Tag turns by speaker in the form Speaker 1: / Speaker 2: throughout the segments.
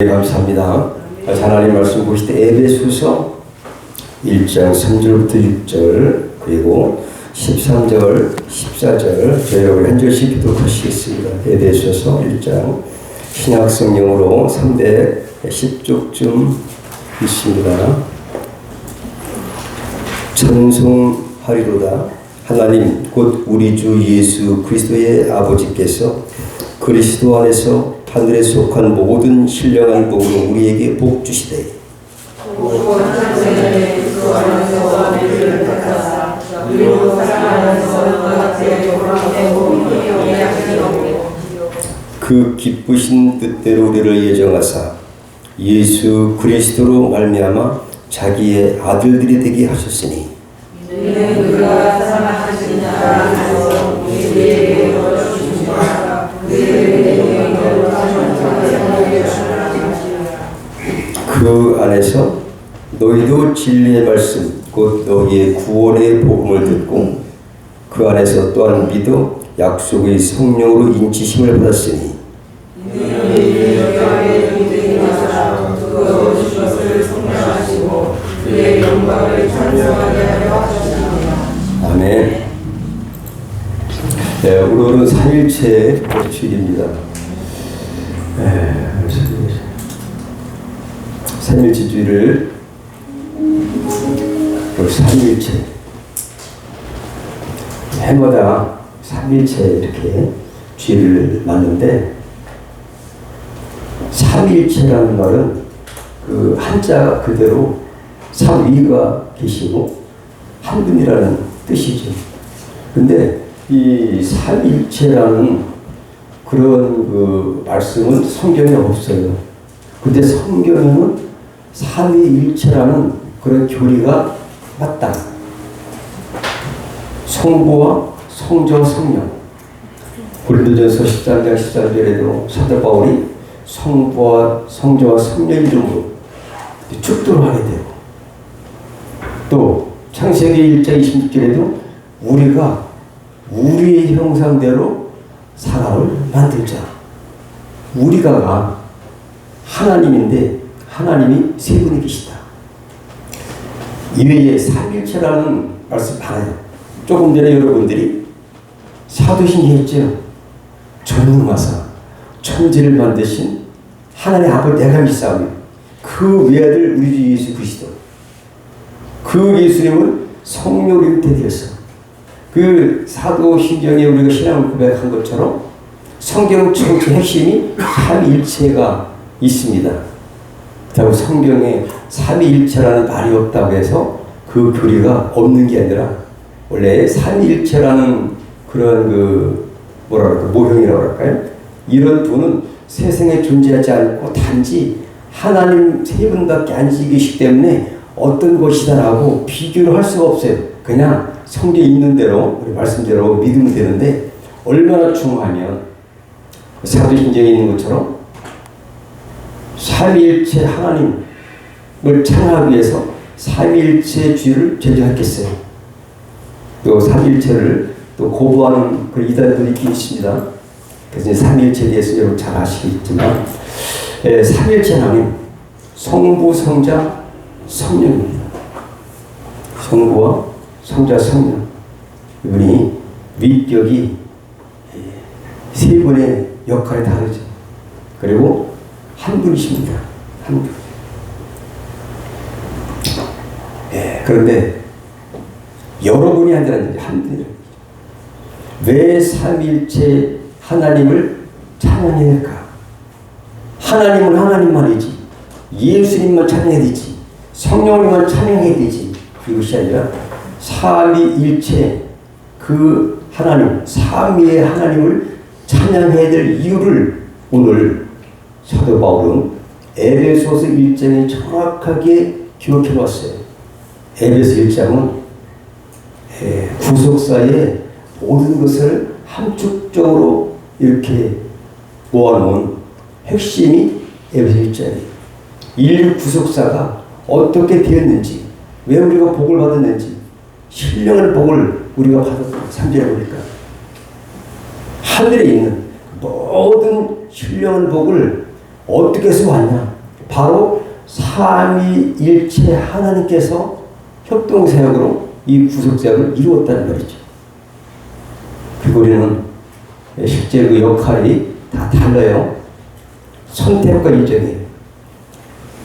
Speaker 1: 네, 감사합니다. 하나님 말씀 보실 때 에베소서 1장 3절부터 6절 그리고 13절, 14절 저희 여러분 한 절씩 기도하시겠습니다. 에베소서 1장 신약 성경으로 310쪽쯤 있습니다. 찬송하리로다. 하나님 곧 우리 주 예수 그리스도의 아버지께서 그리스도 안에서 하늘에 속한 모든 신령한 복으로 우리에게 복 주시되 그 기쁘신 뜻대로 우리를 예정하사 예수 그리스도로 말미암아 자기의 아들들이 되게 하셨으니 이는 그가 사랑하신 자 안에서 우리에게 주시니라 그 안에서 너희도 진리의 말씀 곧 너희의 구원의 복음을 듣고 그 안에서 또한 믿어 약속의 성령으로 인치심을 받았으니 그의 영광을 찬송하게 하려 하셨습니다. 아멘. 네, 오늘은 3일째 주일입니다. 3일째 주일을 3일째 해마다 3일째 이렇게 주일을 맞는데 3일째라는 말은 그 한자 그대로 3위가 계시고 한 분이라는 뜻이죠. 근데 이 삼일체라는 그런 그 말씀은 성경에 없어요. 근데 성경에는 삼위일체라는 그런 교리가 맞다. 성부와 성자와 성령. 고린도전서 13장 13절에도 사도 바울이 성부와 성자와 성령 이름으로 축도를 하게 되고 또 창세기 1장 26절에도 우리가 우리의 형상대로 사람을 만들자. 우리가 하나님인데 하나님이 세 분이 계시다. 이외에 삼일체라는 말씀 많아요. 조금 전에 여러분들이 사도신경 했죠. 전능하사 천지를 만드신 하나님의 아버지 내가 믿사오니 그 외아들 우리 주 예수 그리스도 그 예수님은 성령으로 잉태되었어. 그 사도신경에 우리가 신앙을 고백한 것처럼 성경 전체 핵심이 삼위일체가 있습니다. 그렇다고 성경에 삼위일체라는 말이 없다고 해서 그 교리가 없는 게 아니라 원래 삼위일체라는 그런 그 모형이라고 할까요? 이런 분은 세상에 존재하지 않고 단지 하나님 세 분밖에 안 계시기 때문에 어떤 것이다라고 비교를 할 수가 없어요. 그냥 성경에 있는 대로 우리 말씀대로 믿으면 되는데 얼마나 중요하면 사도신경에 있는 것처럼 삼위일체 하나님을 찬양하기 위해서 삼위일체 주의를 제정했겠어요. 또 삼위일체를 또 거부하는 그 이단들이 있긴 있습니다. 그래서 삼위일체에 대해서 여러분 잘 아시겠지만 삼위일체 하나님 성부 성자 성령입니다. 성부와 성자 성령 이분이 위격이 세 분의 역할이 다르죠. 그리고 한 분이십니다. 한 분. 그런데 여러분이 아니라 한 분이라는 거죠. 왜 삼일체 하나님을 찬양해야 할까? 하나님은 하나님만이지. 예수님만 찬양해야 되지. 성령님만 찬양해야 되지. 이것이 아니라 삼위일체 그 하나님, 삼위의 하나님을 찬양해야 될 이유를 오늘 사도 바울은 에베소서 1장에 정확하게 기록해 놓았어요. 에베소 1장은 구속사의 모든 것을 함축적으로 이렇게 모아놓은 핵심이 에베소 1장이에요. 인류 구속사가 어떻게 되었는지, 왜 우리가 복을 받았는지, 신령한 복을 우리가 받았다. 3절에 보니까 하늘에 있는 모든 신령한 복을 어떻게 해서 왔냐? 바로 삼위일체 하나님께서 협동사역으로 이 구속사역을 이루었다는 말이죠. 그리고 우리는 실제 그 역할이 다 달라요. 선택과 예정이에요.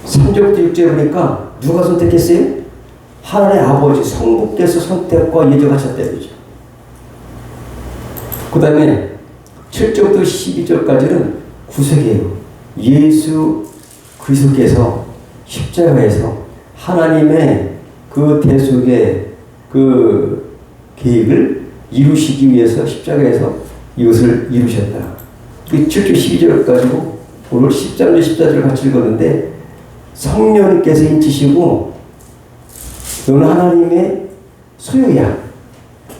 Speaker 1: 3절 6절 보니까 누가 선택했어요? 하나님의 아버지 성부께서 선택과 예정하셨다는 거죠. 그 다음에 7절부터 12절까지는 구속이에요. 예수 그리스도께서 십자가에서 하나님의 그 대속의 그 계획을 이루시기 위해서 십자가에서 이것을 이루셨다. 7절 12절 가지고 오늘 13절 14절 같이 읽었는데 성령님께서 인치시고 너는 하나님의 소유야.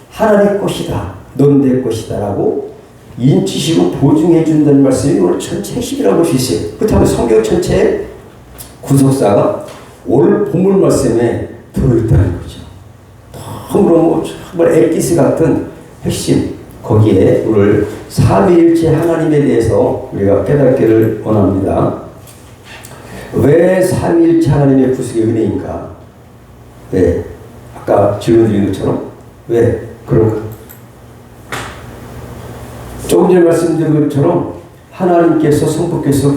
Speaker 1: 하나님의 것이다. 넌 내 것이다. 라고 인치시고 보증해 준다는 말씀이 오늘 전체 핵심이라고 볼 수 있어요. 그렇다면 성경 전체에 구속사가 오늘 본문 말씀에 들어있다는 거죠. 너무너무 정말 엑기스 같은 핵심, 거기에 오늘 삼위일체 하나님에 대해서 우리가 깨닫기를 원합니다. 왜 삼위일체 하나님의 구속의 은혜인가? 왜? 아까 질문 드린 것처럼 왜 그런가? 조금 전에 말씀드린 것처럼 하나님께서 성부께서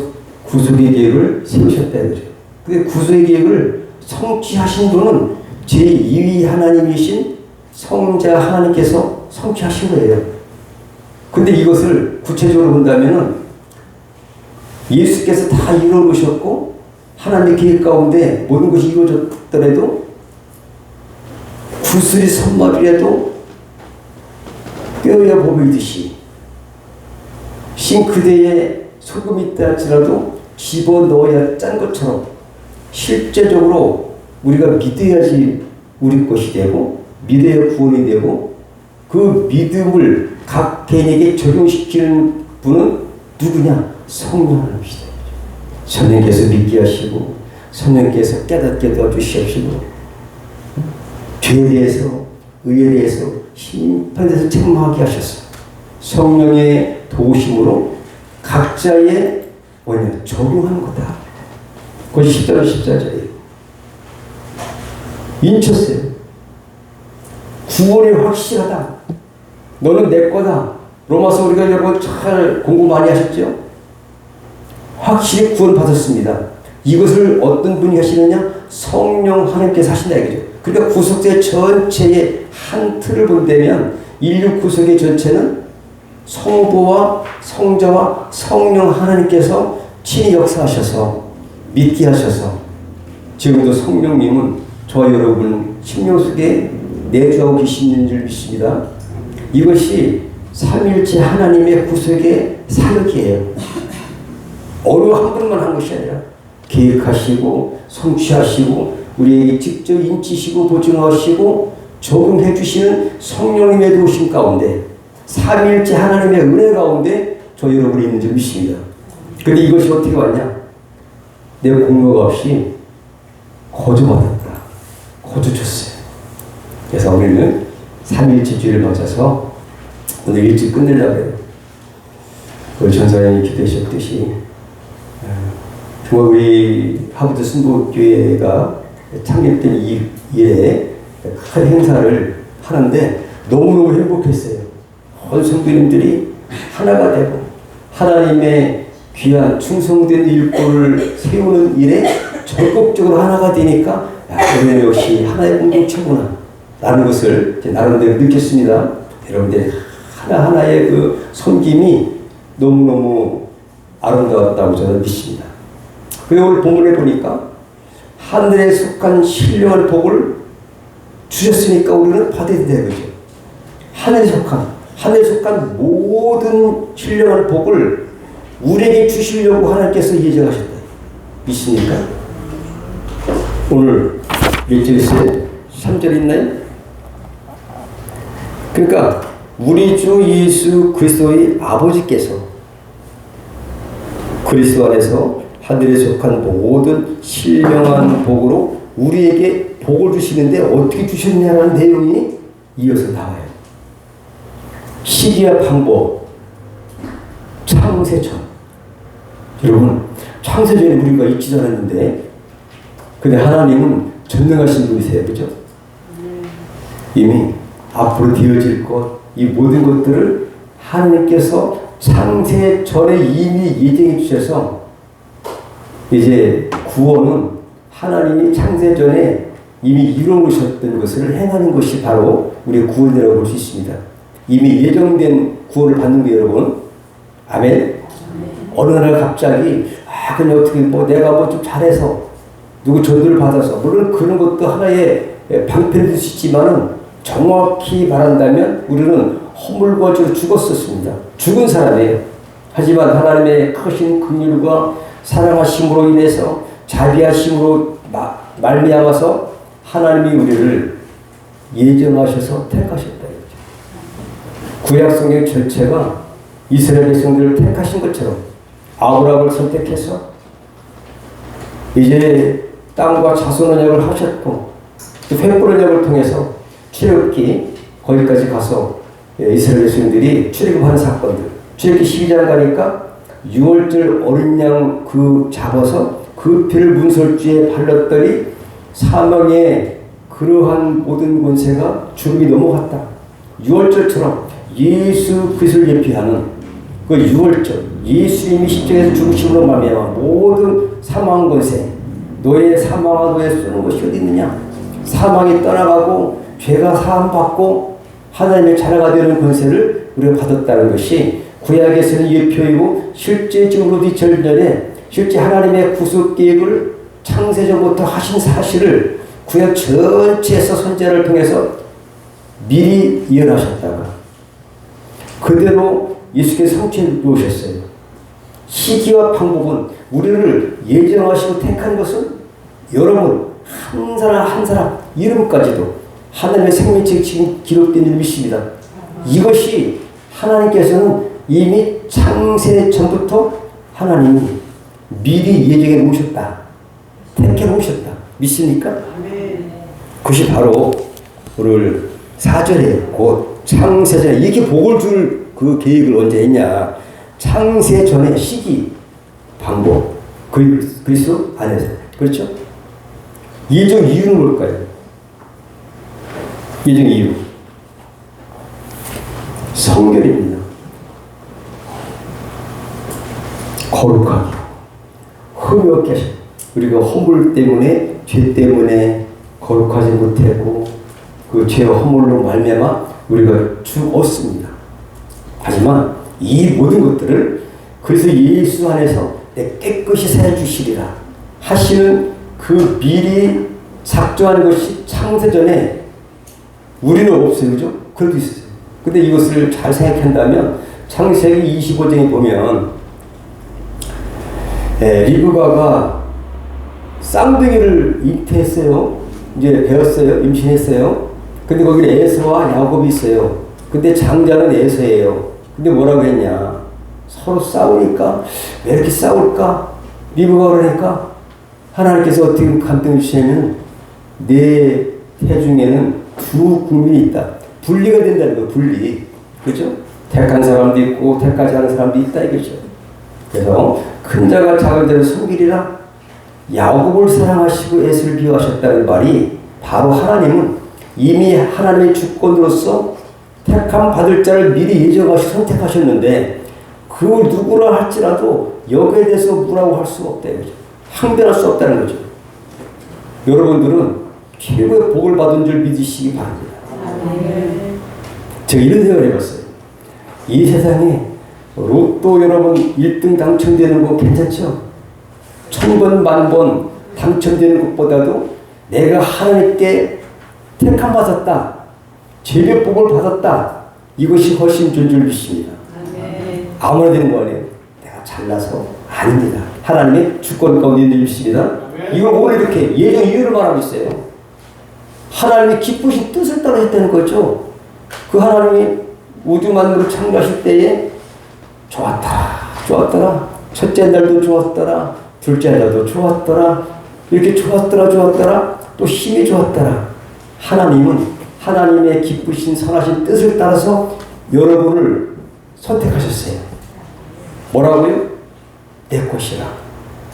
Speaker 1: 구속의 계획을 세우셨다는 거죠. 근데 구속의 계획을 성취하신 분은 제2위 하나님이신 성자 하나님께서 성취하신 거예요. 근데 이것을 구체적으로 본다면은 예수께서 다 이루어 놓으셨고 하나님의 계획 가운데 모든 것이 이루어졌더라도 구슬이 선마비라도 뼈에 보이듯이 싱크대에 소금이 있다 할지라도 집어넣어야 짠 것처럼 실제적으로 우리가 믿어야지 우리 것이 되고 믿어야 구원이 되고 그 믿음을 각 개인에게 적용시키는 분은 누구냐? 성령 하나님이시다. 성령께서 믿게 하시고 성령께서 깨닫게 도와주시옵시고 죄에 대해서 의에 대해서 심판에 대해서 책망하게 하셨어요. 성령의 도우심으로 각자의 뭐냐 적용하는 거다. 그것이 10절 14절이에요. 인쳤어요. 구원이 확실하다. 너는 내 거다. 로마서 우리가 여러분 잘 공부 많이 하셨죠? 확실히 구원 받았습니다. 이것을 어떤 분이 하시느냐? 성령 하나님께서 하신다 이거죠. 그러니까 구속제 전체의 한 틀을 본다면 인류 구속의 전체는 성부와 성자와 성령 하나님께서 친히 역사하셔서 믿게 하셔서 지금도 성령님은 저와 여러분 심령 속에 내주하고 계시는 줄 믿습니다. 이것이 삼위일체 하나님의 구속의 사역이에요. 어느 한 분만 한 것이 아니라 계획하시고 성취하시고 우리에게 직접 인치시고 보증하시고 적응해 주시는 성령님의 도우심 가운데 삼위일체 하나님의 은혜 가운데 저 여러분이 있는 줄 믿습니다. 그런데 이것이 어떻게 왔냐? 내 공로가 없이 거저받았다. 거저줬어요. 그래서 우리는 삼위일체 주의를 맞아서 오늘 일찍 끝내려고 해요. 그 전사님이 기도하셨듯이 정말 우리 하버드 순복교회가 창립된 이래 큰 행사를 하는데 너무너무 행복했어요. 온 성도님들이 하나가 되고 하나님의 귀한 충성된 일꾼을 세우는 일에 적극적으로 하나가 되니까 우리 역시 하나의 공동체구나 라는 것을 나름대로 느꼈습니다. 여러분들 하나하나의 그 섬김이 너무너무 아름다웠다고 저는 믿습니다. 그리고 오늘 본문에 보니까 하늘에 속한 신령한 복을 주셨으니까 우리는 받아야 되는 거죠. 하늘에 속한 모든 신령한 복을 우리에게 주시려고 하나님께서 예정하셨다. 믿습니까? 오늘 몇 절 있어요? 3절 있나요? 그러니까 우리 주 예수 그리스도의 아버지께서 그리스도 안에서 하늘에 속한 모든 신령한 복으로 우리에게 복을 주시는데 어떻게 주셨냐는 내용이 이어서 나와요. 시기와 방법, 창세전 여러분, 창세전에 우리가 있지도 않았는데, 근데 하나님은 전능하신 분이세요. 그죠? 이미 앞으로 되어질 것, 이 모든 것들을 하나님께서 창세 전에 이미 예정해 주셔서 이제 구원은 하나님이 창세 전에 이미 이루어놓으셨던 것을 행하는 것이 바로 우리의 구원이라고 볼 수 있습니다. 이미 예정된 구원을 받는 게 여러분, 아멘. 어느 날 갑자기 그냥 어떻게 내가 좀 잘해서 누구 전도를 받아서, 물론 그런 것도 하나의 방편이 될 수 있지만은 정확히 말한다면 우리는 허물과지로 죽었었습니다. 죽은 사람이에요. 하지만 하나님의 크신 긍휼과 사랑하심으로 인해서 자비하심으로 말미암아서 하나님이 우리를 예정하셔서 택하셨다. 구약성경 전체가 이스라엘 백성들을 택하신 것처럼 아브라함을 선택해서 이제 땅과 자손 언약을 하셨고, 횃불 언약을 통해서 출애굽기 거기까지 가서 이스라엘 백성들이 출애굽하는 사건들, 출애굽기 12장 가니까 6월절 어린 양 그 잡아서 그 피를 문설주에 발랐더니 사망의 그러한 모든 권세가 주름이 넘어갔다. 6월절처럼 예수 그리스도를 예표하는 그 6월절, 예수님이 십자가에서 죽으심으로 말미암아 모든 사망 권세, 너의 사망과 너의 쏘는 것이 어디 있느냐? 사망이 떠나가고 죄가 사함받고 하나님의 자녀가 되는 권세를 우리가 받았다는 것이 구약에서는 예표이고 실제적으로 뒤절전에 실제 하나님의 구속 계획을 창세전부터 하신 사실을 구약 전체에서 선지자를 통해서 미리 예언하셨다가 그대로 예수께서 성취해 놓으셨어요. 시기와 방법은 우리를 예정하시고 택한 것은 여러분 한 사람 한 사람 이름까지도 하나님의 생명책에 지금 기록된 줄 믿습니다. 이것이 하나님께서는 이미 창세 전부터 하나님이 미리 예정해 놓으셨다. 택해 놓으셨다. 믿습니까? 그것이 바로 오늘 4절에 곧 창세전에 이렇게 복을 줄 그 계획을 언제 했냐. 창세전의 시기, 방법, 그리스도 안에서. 그렇죠? 예정 이유는 뭘까요? 예정 이유. 성결입니다. 거룩하게. 흠이 없게 하셔. 우리가 허물 때문에, 죄 때문에 거룩하지 못하고 그 죄와 허물로 말미암아 우리가 죽었습니다. 하지만 이 모든 것들을 그래서 예수 안에서 내 깨끗이 사해주시리라 하시는 그 미리 작정하는 것이 창세전에 우리는 없어요. 그죠? 그것도 있어요. 근데 이것을 잘 생각한다면 창세기 25장에 보면 리브가가 쌍둥이를 잉태했어요. 이제 배웠어요. 임신했어요. 근데 거기 에서와 야곱이 있어요. 근데 장자는 에서예요. 근데 뭐라고 했냐. 서로 싸우니까 왜 이렇게 싸울까? 리브가 그러니까 하나님께서 어떻게 감동해 주시냐면 내 태중에는 두 국민이 있다. 분리가 된다는 거예요. 분리. 그죠? 택한 사람도 있고 택하지 않은 사람도 있다 이거죠. 그래서 큰 자가 작은 자를 섬기리라. 야곱을 사랑하시고 에서를 미워하셨다는 말이 바로 하나님은 이미 하나님의 주권으로서 택함 받을 자를 미리 예정하시 선택하셨는데 그 누구라 할지라도 여기에 대해서 뭐라고 할 수가 없다 이거죠. 항변할 수 없다는 거죠. 여러분들은 최고의 복을 받은 줄 믿으시기 바랍니다. 제가 이런 생각을 해봤어요. 이 세상에 로또 여러분 1등 당첨되는 거 괜찮죠? 1000번 만번 당첨되는 것보다도 내가 하나님께 택함 받았다. 제배복을 받았다. 이것이 훨씬 좋은 줄 믿습니다. 아무나 되는 거 아니에요. 내가 잘나서 아닙니다. 하나님의 주권 가운데 있는 줄 믿습니다. 이걸 오늘 이렇게 예정 이유를 말하고 있어요. 하나님이 기쁘신 뜻을 따라 했다는 거죠. 그 하나님이 우주 만물을 창조하실 때에 좋았더라. 첫째 날도 좋았더라. 둘째 날도 좋았더라. 이렇게 좋았더라. 또 힘이 좋았더라. 하나님은 하나님의 기쁘신 선하신 뜻을 따라서 여러분을 선택하셨어요. 뭐라고요? 내 것이라.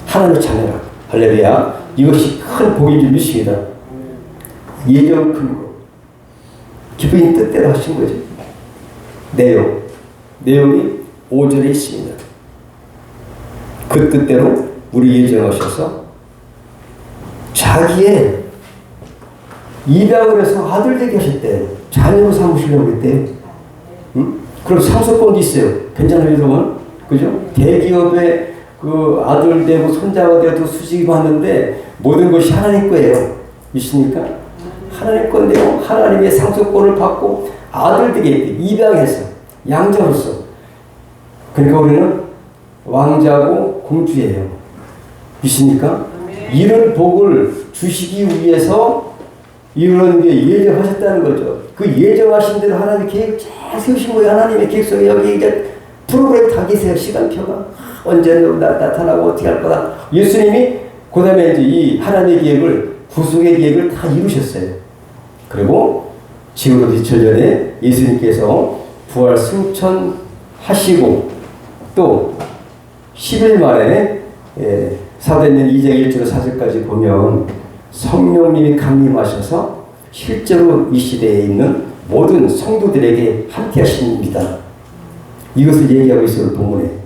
Speaker 1: 하나님의 자녀라. 할렐루야. 이것이 큰 복인 줄 믿습니다. 예정 근거. 기쁘신 뜻대로 하신 거죠. 내용이 5절에 있습니다. 그 뜻대로 우리 예정하셔서 자기의 입양을 해서 아들 되게 하셨대요. 자녀로 삼으시려고 했대요. 응? 그럼 상속권도 있어요. 괜찮아요, 여러분? 그죠? 대기업의 그 아들 되고 손자가 되어도 수직이 받는데 모든 것이 하나님 거예요. 있습니까? 하나님 건데요. 하나님의 상속권을 받고 아들 되게 입양해서 양자로서. 그러니까 우리는 왕자고 공주예요. 있습니까? 이런 복을 주시기 위해서 이런 게 예정하셨다는 거죠. 그 예정하신 대로 하나님의 계획을 잘 세우신 거예요. 하나님의 계획 속에 여기 이제 프로그램 다 계세요. 시간표가 언제 나타나고 어떻게 할 거다. 예수님이 그 다음에 이제 이 하나님의 계획을 구속의 계획을 다 이루셨어요. 그리고 지금으로 이틀 전에 예수님께서 부활 승천하시고 또 10일 만에 사도행전 2장 1절 4절까지 보면 성령님이 강림하셔서 실제로 이 시대에 있는 모든 성도들에게 함께 하십니다. 이것을 얘기하고 있어요. 본문이.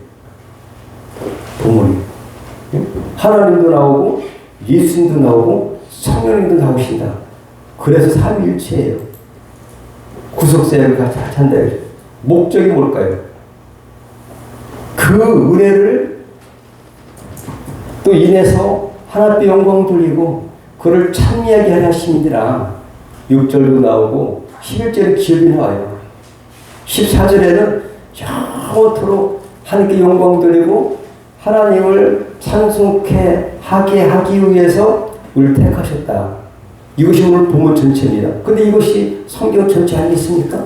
Speaker 1: 하나님도 나오고 예수님도 나오고 성령님도 나오신다. 그래서 삼위일체예요. 구속사역을 같이 한다. 목적이 뭘까요? 그 은혜를 또 인해서 하나님께 영광 돌리고 그를 찬미하게 하려 하심이니라. 6절도 나오고 11절에 기업이 나와요. 14절에는 영원토록 하나님께 영광 돌리고 하나님을 찬송케 하게 하기 위해서 우리를 택하셨다. 이것이 오늘 본문 전체입니다. 근데 이것이 성경 전체 아니겠습니까?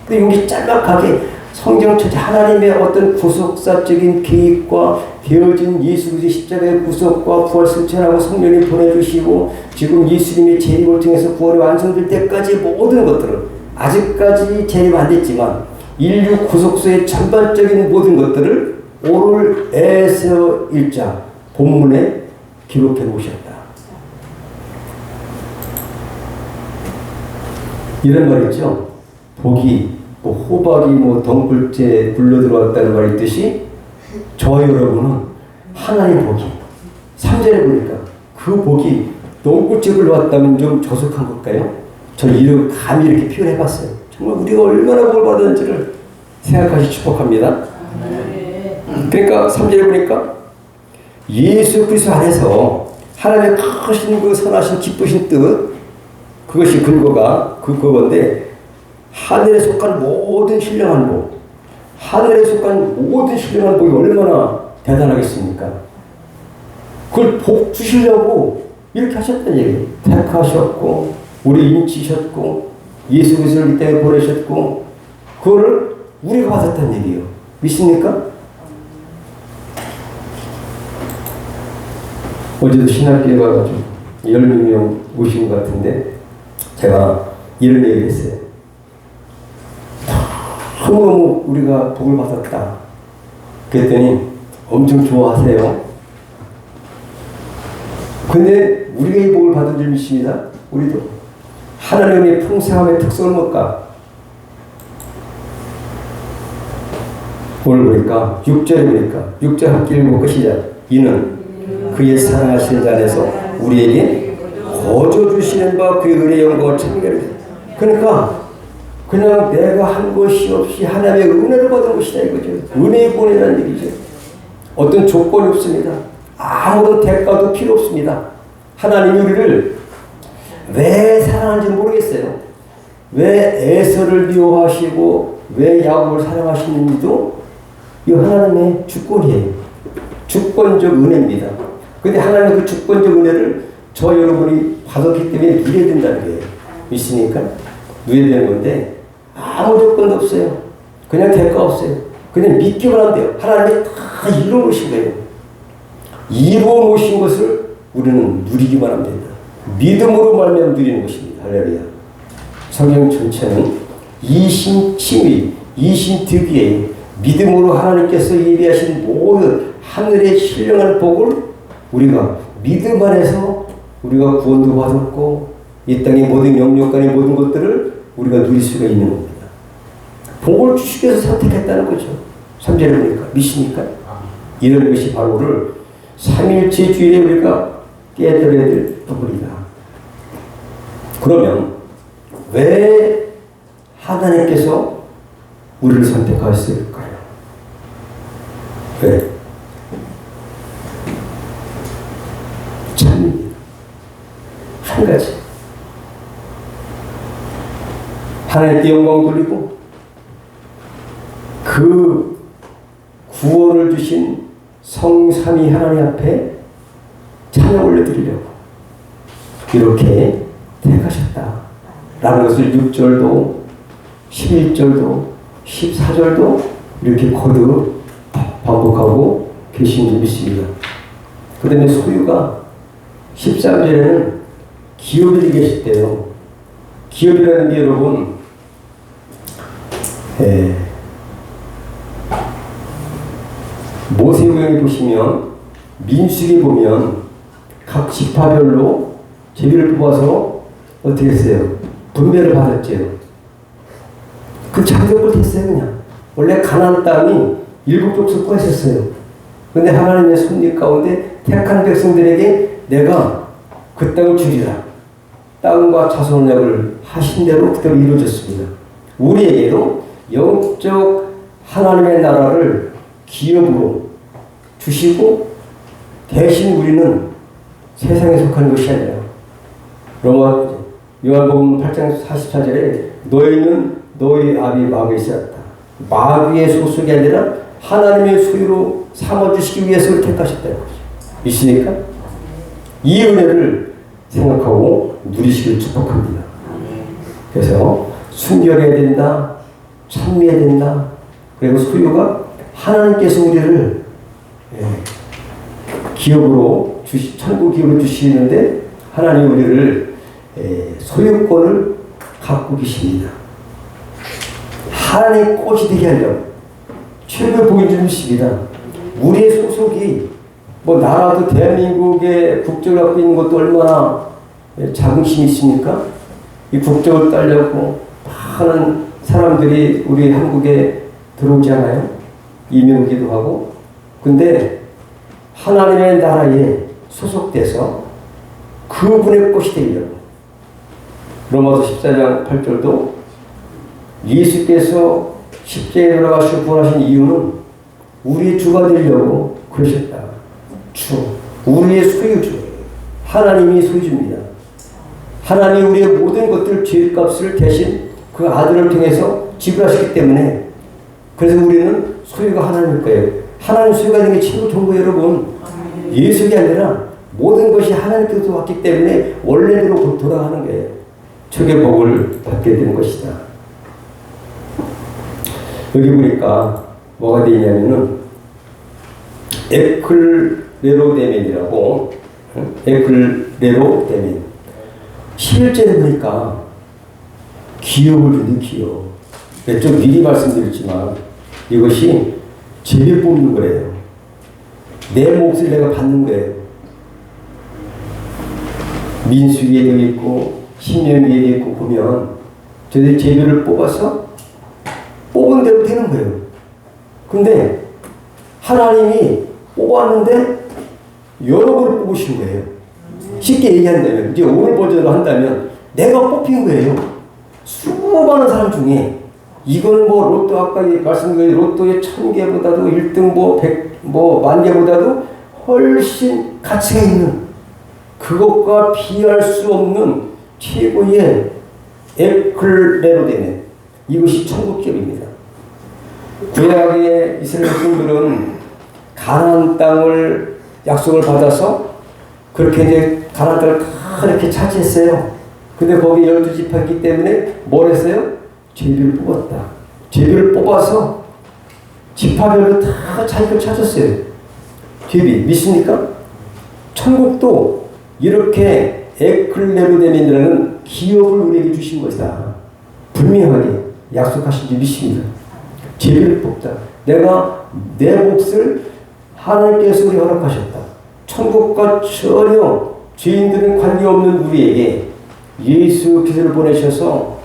Speaker 1: 근데 여기 짤막하게 성경 전체 하나님의 어떤 구속사적인 계획과 되어진 예수 그리스도의 십자가의 구속과 부활 승천하고 성령님 보내주시고 지금 예수님의 재림을 통해서 구원이 완성될 때까지 모든 것들은 아직까지 재림 안 됐지만 인류 구속소의 전반적인 모든 것들을 오늘 에스더 1장 본문에 기록해 놓으셨다. 이런 말 있죠. 복이 호박이 덩굴째 굴러 들어왔다는 말이 있듯이 저와 여러분은 하나님 복이 3절에 보니까 그 복이 덩굴째 굴러왔다면 좀 조속한 걸까요? 저는 이렇게 감히 이렇게 표현해 봤어요. 정말 우리가 얼마나 복을 받았는지를 생각하시 축복합니다. 그러니까 3절에 보니까 예수 그리스도 안에서 하나님의 크신 그 선하신 기쁘신 뜻 그것이 근거가 그건데 하늘에 속한 모든 신령한 복 하늘에 속한 모든 신령한 복이 얼마나 대단하겠습니까? 그걸 복 주시려고 이렇게 하셨다는 얘기예요. 택하셨고 우리 인치셨고 예수 그리스도를 이 땅에 보내셨고 그거를 우리가 받았다는 얘기예요. 믿습니까? 어제도 신학교에 가가지고 16명 오신 것 같은데 제가 이런 얘기를 했어요. 너무 우리가 복을 받았다. 그랬더니 엄청 좋아하세요. 근데 우리가 이 복을 받은 줄 믿습니다. 우리도 하나님의 풍성함의 특성을 뭘까? 오늘 보니까 6절에 보니까 6절 함께 읽고 시작. 이는 그의 사랑하시는 자 안에서 우리에게 거저 주시는 바 그의 은혜의 영광을 찬미하리라. 그러니까 그냥 내가 한 것이 없이 하나님의 은혜를 받은 것이다 이거죠. 은혜의 본이라는 얘기죠. 어떤 조건이 없습니다. 아무런 대가도 필요 없습니다. 하나님이 우리를 왜 사랑하는지 모르겠어요. 왜 에서를 미워하시고 왜 야곱을 사랑하시는지도 이 하나님의 주권이에요. 주권적 은혜입니다. 근데 하나님의 그 주권적 은혜를 저 여러분이 받았기 때문에 누려야 된다는 거예요. 있으니까 누려야 되는 건데 아무 조건도 없어요. 그냥 대가 없어요. 그냥 믿기만 하면 돼요. 하나님이 다 이루어 놓으신 거예요. 이루어 놓으신 것을 우리는 누리기만 하면 된다. 믿음으로 말미암아 누리는 것입니다. 할렐루야. 성경 전체는 이신칭의, 이신득의 믿음으로 하나님께서 예비하신 모든 하늘의 신령한 복을 우리가 믿음 안에서 우리가 구원도 받았고 이 땅의 모든 영역간의 모든 것들을 우리가 누릴 수가 있는 겁니다. 복을 주시기 위해서 선택했다는 거죠. 3절에 보니까 믿습니까? 이런 것이 바로를 삼일체주의에 우리가 깨달아야 될 부분이다. 그러면 왜 하나님께서 우리를 선택하셨을까요? 왜? 참 한 가지. 하나님께 영광 돌리고 그 구원을 주신 성삼위 하나님 앞에 찬양 올려드리려고 이렇게 택하셨다라는 것을 6절도 11절도 14절도 이렇게 거듭 반복하고 계신 줄 믿습니다. 그 다음에 소유가 13절에는 기업이 계실 때요. 기업이라는 게 여러분 모세오경에 보시면 민수기에 보면 각 지파별로 제비를 뽑아서 어떻게 했어요? 분배를 받았죠. 그 자격을 됐어요. 그냥 원래 가나안 땅이 7족속과 있었어요. 그런데 하나님의 섭리 가운데 택한 백성들에게 내가 그 땅을 주리라. 땅과 자손을 하신 대로 그대로 이루어졌습니다. 우리에게도 영적 하나님의 나라를 기업으로 주시고 대신 우리는 세상에 속한 것이 아니라 요한복음 8장 44절에 너희는 너희 아비 마귀에 있었다. 마귀의 소속이 아니라 하나님의 소유로 삼아주시기 위해서 택하셨다는 거죠. 믿으십니까? 이 은혜를 생각하고 누리시길 축복합니다. 그래서 순결해야 된다. 찬미해야 된다. 그리고 소유가 하나님께서 우리를 기업으로 천국 기업으로 주시는데 하나님 우리를 소유권을 갖고 계십니다. 하나님의 꽃이 되게 하려고 최고의 복인 줄 믿습니다. 우리의 소속이 뭐 나라도 대한민국의 국적을 갖고 있는 것도 얼마나 자긍심이 있습니까? 이 국적을 따려고 많은 사람들이 우리 한국에 들어오지 않아요? 이민 오기도 하고. 근데 하나님의 나라에 소속돼서 그분의 꽃이 되려고. 로마서 14장 8절도 예수께서 십자가에 돌아가시고 부활하신 이유는 우리의 주가 되려고 그러셨다. 주, 우리의 소유주, 하나님이 소유주입니다. 하나님이 우리의 모든 것들 죄값을 대신 그 아들을 통해서 지불하셨기 때문에 그래서 우리는 소유가 하나님일 거예요. 하나님 소유가 되는 게 최고 좋은 거예요, 여러분. 예수가 아니라 모든 것이 하나님께서 왔기 때문에 원래대로 돌아가는 거예요. 저게 복을 받게 되는 것이다. 여기 보니까 뭐가 되어 있냐면은 에클레로데멘이라고 에클레로데멘 11절에 보니까 기업을 주는 기업. 좀 미리 말씀드렸지만 이것이 제비 뽑는 거예요. 내 몫을 내가 받는 거예요. 민수기에도 있고 신명기에도 있고 보면 저들이 제비를 뽑아서 뽑은 대로 되는 거예요. 근데 하나님이 뽑았는데 여러 번을 뽑으신 거예요. 쉽게 얘기한다면 이제 오늘 버전으로 한다면 내가 뽑힌 거예요. 수많은 사람 중에 이거는 뭐 로또 아까 말씀드린 로또의 1000개보다도 1등 뭐 100, 뭐 10,000개보다도 훨씬 가치가 있는 그것과 비할 수 없는 최고의 에클레로데멘 이것이 천국기업입니다. 구약의 이스라엘 백성들은 가나안 땅을 약속을 받아서 그렇게 이제 가나안 땅을 다 이렇게 차지했어요. 근데 거기 12지파 있기 때문에 뭘 했어요? 제비를 뽑았다. 제비를 뽑아서 지파별로 다 자기를 찾았어요. 제비 믿습니까? 천국도 이렇게 에클레로데멘이라는 기업을 우리에게 주신 것이다. 분명하게 약속하신 줄 믿습니다. 제비를 뽑다. 내가 내 몫을 하나님께서 우리 허락하셨다. 천국과 전혀 죄인들은 관계없는 우리에게 예수 그리스도를 보내셔서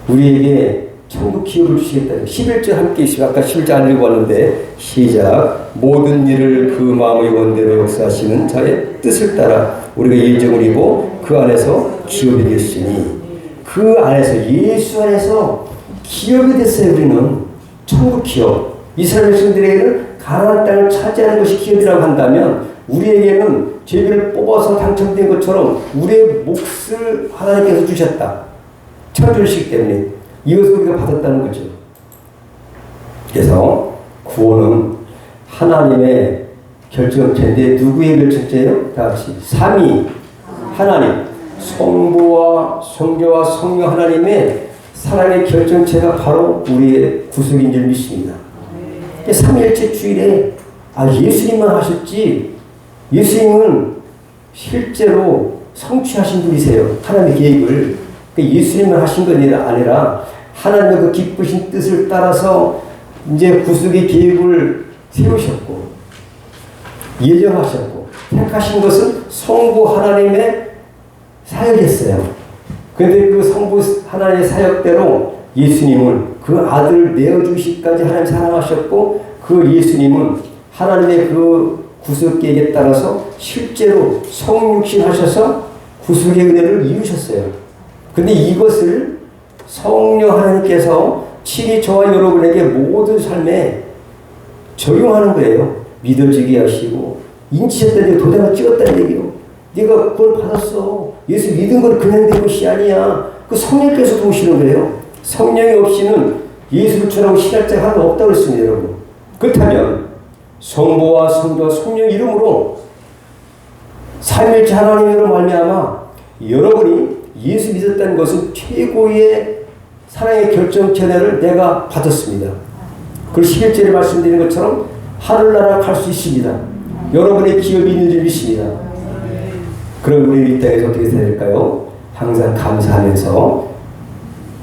Speaker 1: 우리에게 천국 기업을 주시겠다. 11절 함께 있으면 아까 11절 안 읽어봤는데 시작. 모든 일을 그 마음의 원대로 역사하시는 자의 뜻을 따라 우리가 예정을 입어 그 안에서 기업이 됐으니 그 안에서 예수 안에서 기업이 됐어요. 우리는 천국 기업. 이스라엘 백성들에게는 가나안 땅을 차지하는 것이 기업이라고 한다면 우리에게는 죄를 뽑아서 당첨된 것처럼 우리의 몫을 하나님께서 주셨다. 창조주시기 때문에 이것을 우리가 받았다는 거죠. 그래서 구원은 하나님의 결정체인데 누구의 결정체예요? 다 같이 삼위 하나님, 성부와 성교와 성령 하나님의 사랑의 결정체가 바로 우리의 구속인 줄 믿습니다. 삼위일체 주일에 예수님만 하셨지 예수님은 실제로 성취하신 분이세요. 하나님의 계획을. 예수님만 하신 건 아니라 하나님의 그 기쁘신 뜻을 따라서 이제 구속의 계획을 세우셨고 예정하셨고 택하신 것은 성부 하나님의 사역이었어요. 그런데 그 성부 하나님의 사역대로 예수님은 그 아들을 내어주시기까지 하나님 사랑하셨고 그 예수님은 하나님의 그 구속 계획에 따라서 실제로 성육신 하셔서 구속의 은혜를 이루셨어요. 근데 이것을 성령 하나님께서 친히 저와 여러분에게 모든 삶에 적용하는 거예요. 믿어지게 하시고 인치했다는 얘기 도장을 찍었다는 얘기요. 네가 그걸 받았어. 예수 믿은 건 그냥 된 것이 아니야. 그 성령께서 도우시는 거예요. 성령이 없이는 예수를 전하고 신학자가 하나도 없다고 했습니다. 여러분. 그렇다면 성부와 성자와 성령 이름으로 삼위일체 하나님으로 말미암아 여러분이 예수 믿었다는 것은 최고의 사랑의 결정체를 내가 받았습니다. 그걸 11절에 말씀드린 것처럼 하늘나라 갈 수 있습니다. 여러분의 기업이 있는 줄 믿습니다. 그럼 우리 이 땅에서 어떻게 해야 될까요? 항상 감사하면서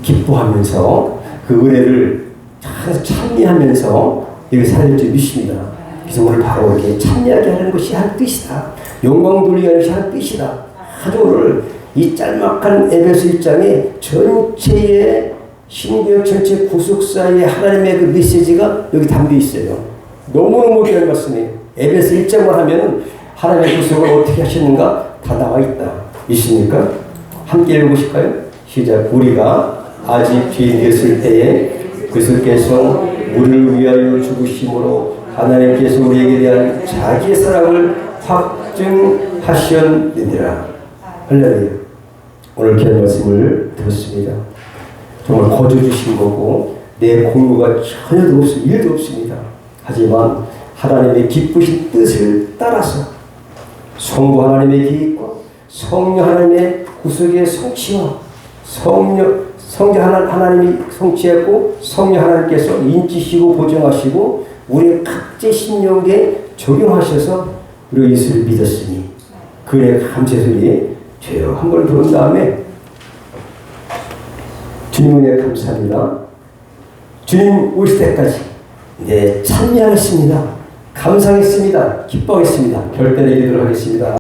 Speaker 1: 기뻐하면서 그 은혜를 찬미하면서 이렇게 살릴 줄 믿습니다. 그래서 오늘 바로 이렇게 찬미하게 하는 것이 한 뜻이다. 영광 돌리게 하는 것이 한 뜻이다. 아주 오늘 이 짤막한 에베소 1장의 전체의 신구약 전체 구속사의 하나님의 그 메시지가 여기 담겨 있어요. 너무너무 귀한 말씀이에요. 에베소 1장만 하면은 하나님의 구속을 어떻게 하셨는가 다 나와 있다. 있습니까? 함께 읽어보실까요? 시작. 우리가 아직 죄인 됐을 때에 그리스도께서 우리를 위하여 죽으심으로 하나님께서 우리에게 대한 자기의 사랑을 확증하셨느니라. 할렐루야. 오늘 귀한 말씀을 들었습니다. 정말 거저 주신 거고 내 공로가 전혀도 없습니다. 일도 없습니다. 하지만 하나님의 기쁘신 뜻을 따라서 성부 하나님의 계획과 성령 하나님의 구속의 성취와 성자 하나님이 성취했고 성령 하나님께서 인치시고 보정하시고 우리의 각제 심령에 적용하셔서 우리 예수를 믿었으니 그의 감謝소리에 죄요 한 번 부른 다음에 주님 은혜 감사합니다. 주님 오실 때까지 찬미하겠습니다. 감사하겠습니다. 기뻐하겠습니다. 결단의 기도를 하겠습니다.